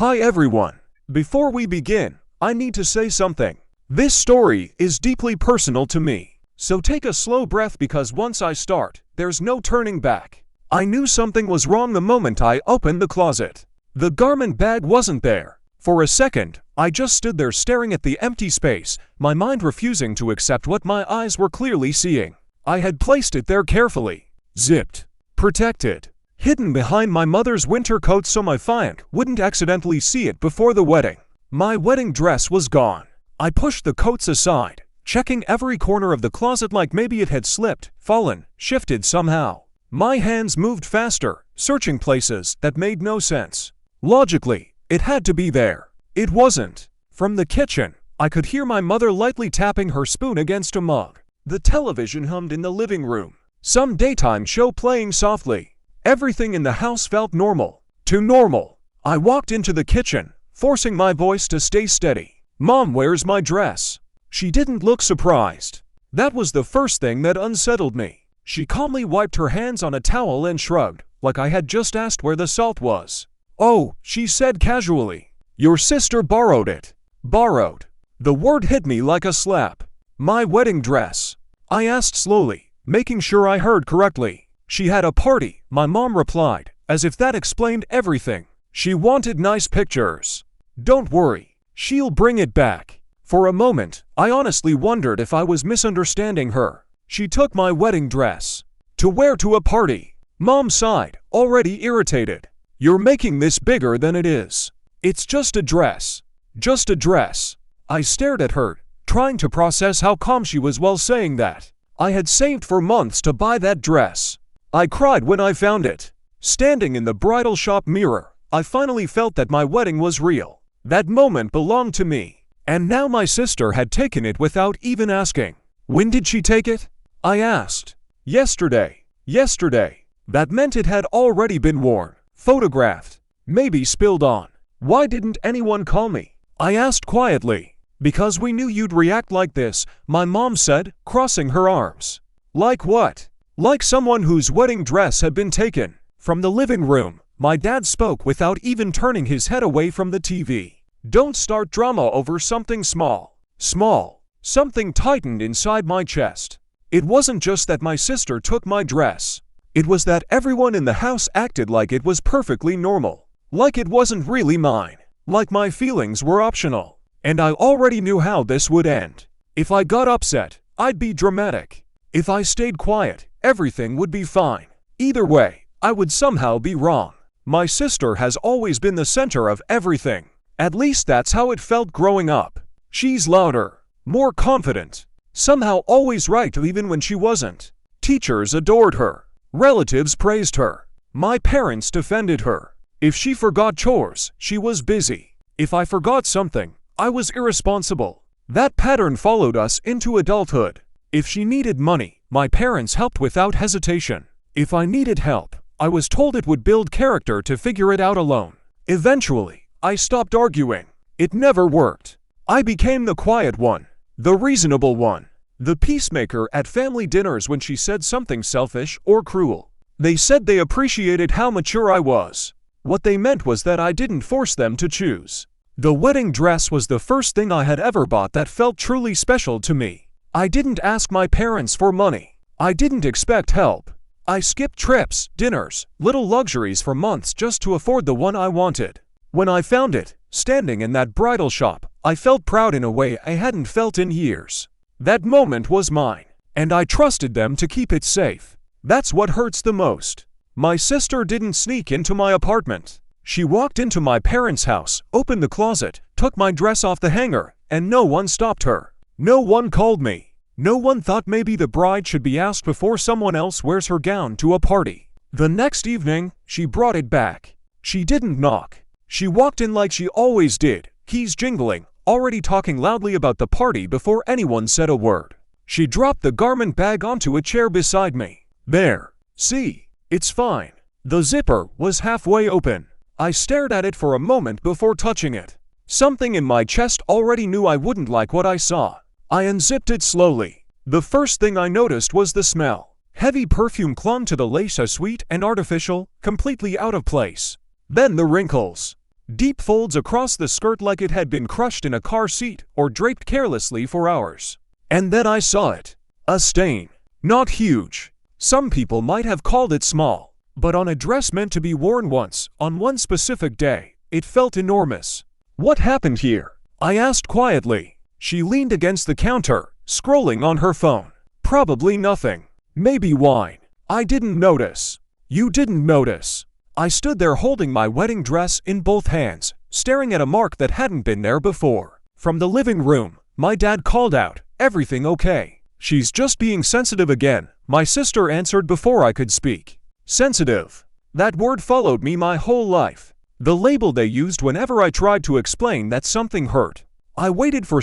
Hi everyone. Before we begin, I need to say something. This story is deeply personal to me, so take a slow breath because once I start, there's no turning back. I knew something was wrong the moment I opened the closet. The garment bag wasn't there. For a second, I just stood there staring at the empty space, my mind refusing to accept what my eyes were clearly seeing. I had placed it there carefully, zipped, protected, hidden behind my mother's winter coat so my fiancé wouldn't accidentally see it before the wedding. My wedding dress was gone. I pushed the coats aside, checking every corner of the closet like maybe it had slipped, fallen, shifted somehow. My hands moved faster, searching places that made no sense. Logically, it had to be there. It wasn't. From the kitchen, I could hear my mother lightly tapping her spoon against a mug. The television hummed in the living room, some daytime show playing softly. Everything in the house felt normal. Too normal. I walked into the kitchen, forcing my voice to stay steady. "Mom, where's my dress?" She didn't look surprised. That was the first thing that unsettled me. She calmly wiped her hands on a towel and shrugged, like I had just asked where the salt was. "Oh," she said casually. "Your sister borrowed it." Borrowed. The word hit me like a slap. "My wedding dress?" I asked slowly, making sure I heard correctly. "She had a party," my mom replied, as if that explained everything. "She wanted nice pictures. Don't worry, she'll bring it back." For a moment, I honestly wondered if I was misunderstanding her. "She took my wedding dress to wear to a party." Mom sighed, already irritated. "You're making this bigger than it is. It's just a dress. Just a dress." I stared at her, trying to process how calm she was while saying that. I had saved for months to buy that dress. I cried when I found it. Standing in the bridal shop mirror, I finally felt that my wedding was real. That moment belonged to me. And now my sister had taken it without even asking. "When did she take it?" I asked. "Yesterday." Yesterday. That meant it had already been worn, photographed, maybe spilled on. "Why didn't anyone call me?" I asked quietly. "Because we knew you'd react like this," my mom said, crossing her arms. "Like what?" "Like someone whose wedding dress had been taken." From the living room, my dad spoke without even turning his head away from the TV. "Don't start drama over something small." Small. Something tightened inside my chest. It wasn't just that my sister took my dress. It was that everyone in the house acted like it was perfectly normal. Like it wasn't really mine. Like my feelings were optional. And I already knew how this would end. If I got upset, I'd be dramatic. If I stayed quiet, everything would be fine. Either way, I would somehow be wrong. My sister has always been the center of everything. At least that's how it felt growing up. She's louder, more confident, somehow always right even when she wasn't. Teachers adored her. Relatives praised her. My parents defended her. If she forgot chores, she was busy. If I forgot something, I was irresponsible. That pattern followed us into adulthood. If she needed money, my parents helped without hesitation. If I needed help, I was told it would build character to figure it out alone. Eventually, I stopped arguing. It never worked. I became the quiet one, the reasonable one, the peacemaker at family dinners when she said something selfish or cruel. They said they appreciated how mature I was. What they meant was that I didn't force them to choose. The wedding dress was the first thing I had ever bought that felt truly special to me. I didn't ask my parents for money. I didn't expect help. I skipped trips, dinners, little luxuries for months just to afford the one I wanted. When I found it, standing in that bridal shop, I felt proud in a way I hadn't felt in years. That moment was mine, and I trusted them to keep it safe. That's what hurts the most. My sister didn't sneak into my apartment. She walked into my parents' house, opened the closet, took my dress off the hanger, and no one stopped her. No one called me. No one thought maybe the bride should be asked before someone else wears her gown to a party. The next evening, she brought it back. She didn't knock. She walked in like she always did, keys jingling, already talking loudly about the party before anyone said a word. She dropped the garment bag onto a chair beside me. "There. See? It's fine." The zipper was halfway open. I stared at it for a moment before touching it. Something in my chest already knew I wouldn't like what I saw. I unzipped it slowly. The first thing I noticed was the smell. Heavy perfume clung to the lace, sweet and artificial, completely out of place. Then the wrinkles. Deep folds across the skirt like it had been crushed in a car seat or draped carelessly for hours. And then I saw it. A stain. Not huge. Some people might have called it small. But on a dress meant to be worn once, on one specific day, it felt enormous. "What happened here?" I asked quietly. She leaned against the counter, scrolling on her phone. "Probably nothing. Maybe wine." I didn't notice. You didn't notice. I stood there holding my wedding dress in both hands, staring at a mark that hadn't been there before. From the living room, my dad called out, "Everything okay?" "She's just being sensitive again," my sister answered before I could speak. Sensitive. That word followed me my whole life. The label they used whenever I tried to explain that something hurt. I waited for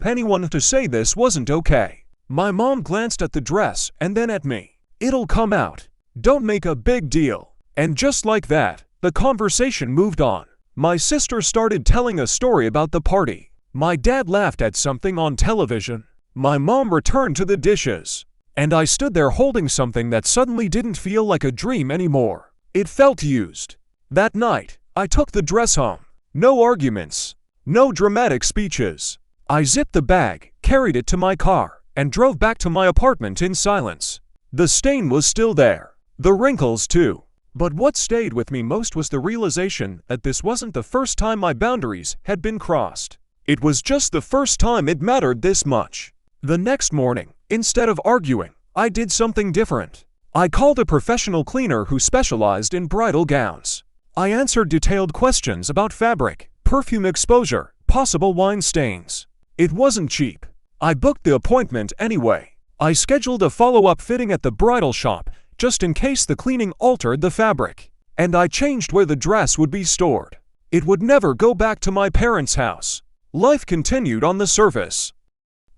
anyone to say this wasn't okay. My mom glanced at the dress and then at me. "It'll come out. Don't make a big deal." And just like that, the conversation moved on. My sister started telling a story about the party. My dad laughed at something on television. My mom returned to the dishes. And I stood there holding something that suddenly didn't feel like a dream anymore. It felt used. That night, I took the dress home. No arguments. No dramatic speeches. I zipped the bag, carried it to my car, and drove back to my apartment in silence. The stain was still there. The wrinkles too. But what stayed with me most was the realization that this wasn't the first time my boundaries had been crossed. It was just the first time it mattered this much. The next morning, instead of arguing, I did something different. I called a professional cleaner who specialized in bridal gowns. I answered detailed questions about fabric, perfume exposure, possible wine stains. It wasn't cheap. I booked the appointment anyway. I scheduled a follow-up fitting at the bridal shop, just in case the cleaning altered the fabric. And I changed where the dress would be stored. It would never go back to my parents' house. Life continued on the surface.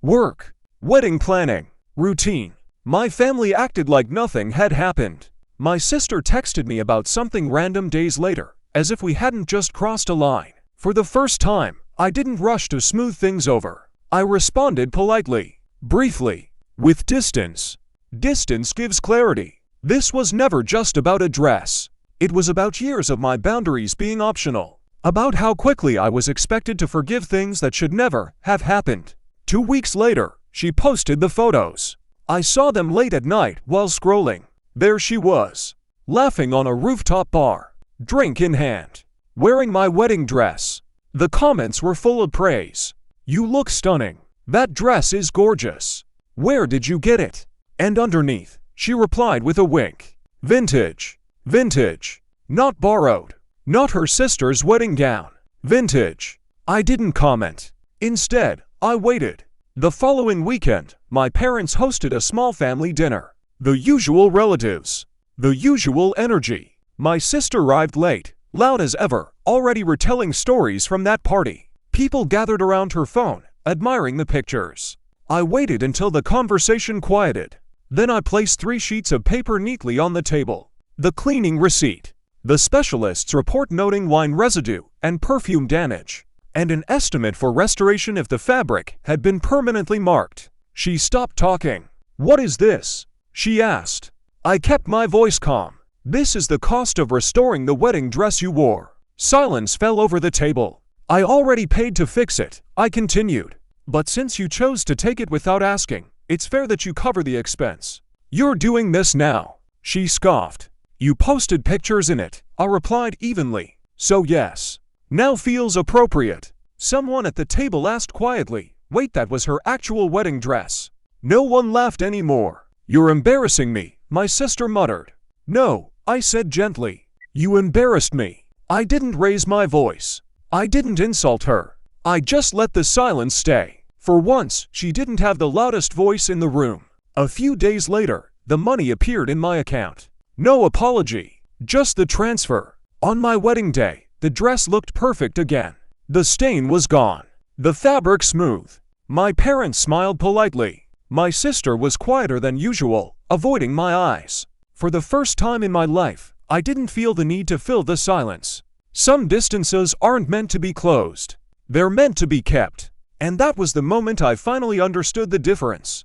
Work. Wedding planning. Routine. My family acted like nothing had happened. My sister texted me about something random days later, as if we hadn't just crossed a line. For the first time, I didn't rush to smooth things over. I responded politely, briefly, with distance. Distance gives clarity. This was never just about a dress. It was about years of my boundaries being optional. About how quickly I was expected to forgive things that should never have happened. 2 weeks later, she posted the photos. I saw them late at night while scrolling. There she was, laughing on a rooftop bar, drink in hand, wearing my wedding dress. The comments were full of praise. "You look stunning. That dress is gorgeous. Where did you get it?" And underneath, she replied with a wink. "Vintage. Vintage. Not borrowed. Not her sister's wedding gown. Vintage." I didn't comment. Instead, I waited. The following weekend, my parents hosted a small family dinner. The usual relatives. The usual energy. My sister arrived late, loud as ever, already retelling stories from that party. People gathered around her phone, admiring the pictures. I waited until the conversation quieted. Then I placed 3 sheets of paper neatly on the table. The cleaning receipt, the specialist's report noting wine residue and perfume damage, and an estimate for restoration if the fabric had been permanently marked. She stopped talking. "What is this?" she asked. I kept my voice calm. "This is the cost of restoring the wedding dress you wore." Silence fell over the table. "I already paid to fix it," I continued. "But since you chose to take it without asking, it's fair that you cover the expense." "You're doing this now," she scoffed. "You posted pictures in it," I replied evenly. "So yes. Now feels appropriate." Someone at the table asked quietly, "Wait, that was her actual wedding dress?" No one laughed anymore. "You're embarrassing me," my sister muttered. "No," I said gently. "You embarrassed me." I didn't raise my voice. I didn't insult her. I just let the silence stay. For once, she didn't have the loudest voice in the room. A few days later, the money appeared in my account. No apology, just the transfer. On my wedding day, the dress looked perfect again. The stain was gone. The fabric smooth. My parents smiled politely. My sister was quieter than usual, avoiding my eyes. For the first time in my life, I didn't feel the need to fill the silence. Some distances aren't meant to be closed. They're meant to be kept. And that was the moment I finally understood the difference.